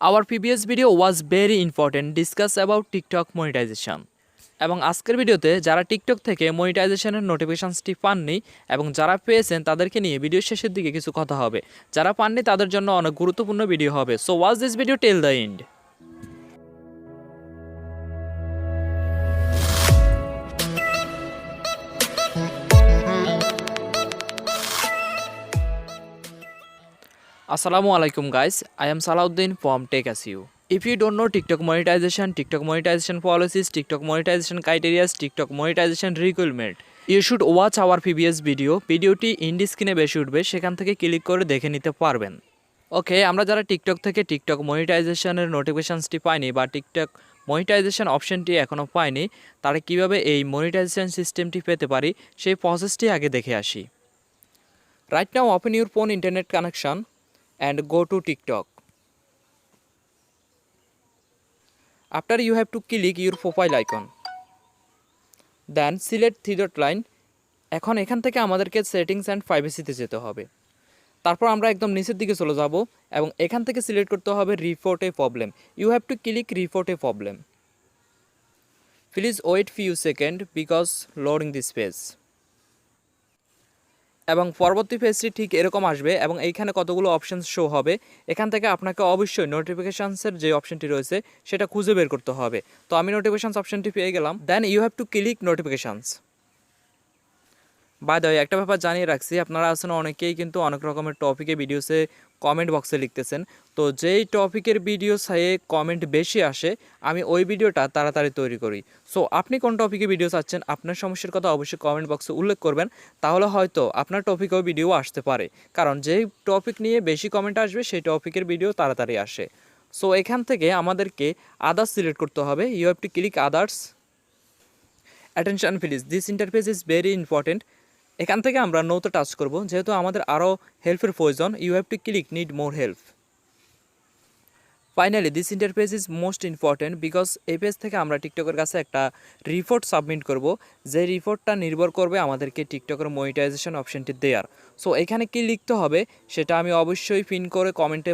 Our previous video was very important, discuss about TikTok monetization. এবং আজকের ভিডিওতে যারা টিকটক থেকে মনিটাইজেশনের নোটিফিকেশনসটি পাননি এবং যারা পেয়েছেন তাদেরকে নিয়ে ভিডিও শেষের দিকে কিছু কথা হবে। যারা পাননি তাদের জন্য অনেক গুরুত্বপূর্ণ ভিডিও হবে। So watch this video till the end. Assalamu alaikum guys, I am Salahuddin from TechSU. If you don't know TikTok monetization policies, TikTok monetization criteria, TikTok monetization requirement, you should watch our previous video. ভিডিওটি ইন্ডি স্ক্রিনে বেশি উঠবে, সেখান থেকে click করে দেখে নিতে পারবেন। ওকে, আমরা যারা টিকটক থেকে টিকটক মনিটাইজেশনের নোটিফিকেশনসটি পাইনি বা টিকটক মনিটাইজেশন অপশনটি এখনও পাইনি, তারা কিভাবে এই মনিটাইজেশন সিস্টেমটি পেতে পারি সেই প্রসেসটি আগে দেখে আসি। Right now open your phone internet connection and go to TikTok. After you have to click your profile icon, then select three dot line. এখন এখান থেকে আমাদেরকে সেটিংস অ্যান্ড প্রাইভেসিতে যেতে হবে। তারপর আমরা একদম নিচের দিকে চলে যাব এবং এখান থেকে সিলেক্ট করতে হবে report a problem. You have to click report a problem. Please wait few second because loading this page. এবং পরবর্তী পেজটি ঠিক এরকম আসবে এবং এইখানে কতগুলো অপশানস শো হবে। এখান থেকে আপনাকে অবশ্যই নোটিফিকেশানসের যে অপশানটি রয়েছে সেটা খুঁজে বের করতে হবে। তো আমি নোটিফিকেশানস অপশানটি পেয়ে গেলাম। Then you have to click notifications. By the way, একটা ব্যাপার জানিয়ে রাখছি, আপনারা আছেন অনেকেই কিন্তু অনেক রকমের টপিকে ভিডিওসে কমেন্ট বক্সে লিখতেছেন। তো যেই টপিকের ভিডিও চাইয়ে কমেন্ট বেশি আসে, আমি ওই ভিডিওটা তাড়াতাড়ি তৈরি করি। সো আপনি কোন টপিকে ভিডিও চাচ্ছেন, আপনার সমস্যার কথা অবশ্যই কমেন্ট বক্সে উল্লেখ করবেন, তাহলে হয়তো আপনার টপিকেও ভিডিও আসতে পারে। কারণ যেই টপিক নিয়ে বেশি কমেন্ট আসবে সেই টপিকের ভিডিও তাড়াতাড়ি আসে। সো এখান থেকে আমাদেরকে আদার্স সিলেক্ট করতে হবে। You have to click others. Attention please, this interface is very important. এখান থেকে আমরা নোতে টাচ করব, যেহেতু আমাদের আরও হেল্পের প্রয়োজন। You have to click need more help. Finally this interface is most important because এই পেজ থেকে আমরা টিকটকের কাছে একটা রিপোর্ট সাবমিট করব, যে রিপোর্টটা নির্ভর করবে আমাদেরকে টিকটকের মনিটাইজেশন অপশনটি দেওয়ার। সো এখানে কি লিখতে হবে সেটা আমি অবশ্যই পিন করে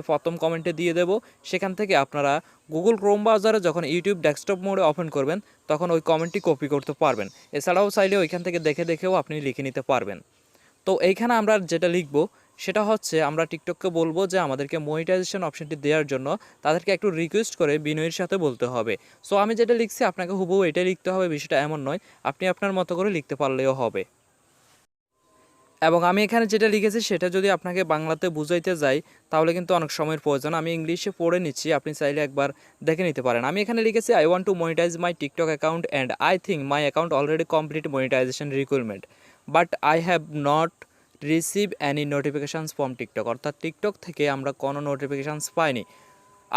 প্রথম কমেন্টে দিয়ে দেব। সেখান থেকে আপনারা গুগল ক্রোম ব্রাউজারে যখন ইউটিউব ডেস্কটপ মোডে ওপেন করবেন তখন ওই কমেন্টটি কপি করতে পারবেন। এছাড়াও চাইলে ওইখান থেকে দেখেও আপনি লিখে নিতে পারবেন। তো এইখানে আমরা যেটা লিখব সেটা হচ্ছে, আমরা টিকটককে বলবো যে আমাদেরকে মনিটাইজেশন অপশনটি দেওয়ার জন্য তাদেরকে একটু রিকোয়েস্ট করে বিনয়ের সাথে বলতে হবে। সো আমি যেটা লিখছি আপনাকে হুবহু এটাই লিখতে হবে, বিষয়টা এমন নয়, আপনি আপনার মতো করে লিখতে পারলেও হবে। এবং আমি এখানে যেটা লিখেছি সেটা যদি আপনাকে বাংলাতে বুঝাইতে যাই তাহলে কিন্তু অনেক সময়ের প্রয়োজন। আমি ইংলিশে পড়ে নিচ্ছি, আপনি চাইলে একবার দেখে নিতে পারেন। আমি এখানে লিখেছি, I want to monetize my TikTok account and I think my account already complete monetization requirement but I have not receive any notifications from TikTok. অর্থাৎ টিকটক থেকে আমরা কোনো নোটিফিকেশানস পাইনি।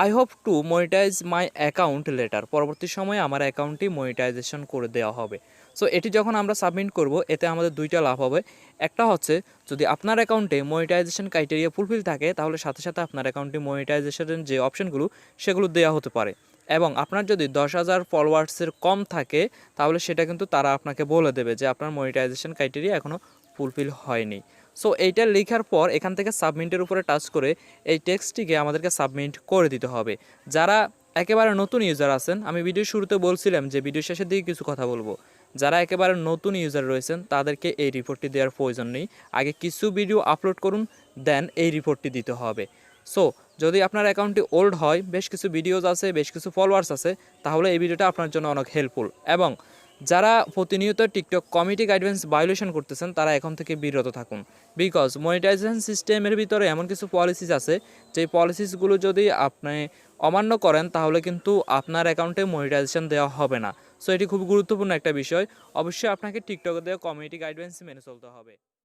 I hope to monetize my account later. পরবর্তী সময়ে আমার অ্যাকাউন্টটি monetization করে দেওয়া হবে। সো এটি যখন আমরা সাবমিট করব এতে আমাদের দুইটা লাভ হবে। একটা হচ্ছে, যদি আপনার অ্যাকাউন্টে মনিটাইজেশন ক্রাইটেরিয়া ফুলফিল থাকে তাহলে সাথে সাথে আপনার অ্যাকাউন্টে মনিটাইজেশনের যে অপশনগুলো সেগুলো দেওয়া হতে পারে। এবং আপনার যদি 10,000 ফলোয়ার্সের কম থাকে তাহলে সেটা কিন্তু তারা আপনাকে বলে দেবে যে আপনার মনিটাইজেশন ক্রাইটেরিয়া এখনও ফুলফিল হয়নি। সো এইটা লেখার পর এখান থেকে সাবমিটের উপরে টাচ করে এই টেক্সটটিকে আমাদেরকে সাবমিট করে দিতে হবে। যারা একেবারে নতুন ইউজার আছেন, আমি ভিডিও শুরুতে বলছিলাম যে ভিডিও শেষের দিকে কিছু কথা বলবো, যারা একেবারে নতুন ইউজার রয়েছেন তাদেরকে এই রিপোর্টটি দেওয়ার প্রয়োজন নেই। আগে কিছু ভিডিও আপলোড করুন, দেন এই রিপোর্টটি দিতে হবে। সো যদি আপনার অ্যাকাউন্টটি ওল্ড হয়, বেশ কিছু ভিডিওজ আছে, বেশ কিছু ফলোয়ার্স আছে, তাহলে এই ভিডিওটা আপনার জন্য অনেক হেল্পফুল। এবং যারা প্রতিনিয়ত টিকটক কমিউনিটি গাইডলাইন্স ভায়োলেশন করতেছেন তারা এখন থেকে বিরত থাকুন, বিকজ মনিটাইজেশন সিস্টেমের ভিতরে এমন কিছু পলিসিস আছে যে পলিসিসগুলো যদি আপনি অমান্য করেন তাহলে কিন্তু আপনার অ্যাকাউন্টে মনিটাইজেশন দেওয়া হবে না। সো এটি খুব গুরুত্বপূর্ণ একটা বিষয়, অবশ্যই আপনাকে টিকটকে দেওয়া কমিউনিটি গাইডলাইন্স মেনে চলতে হবে।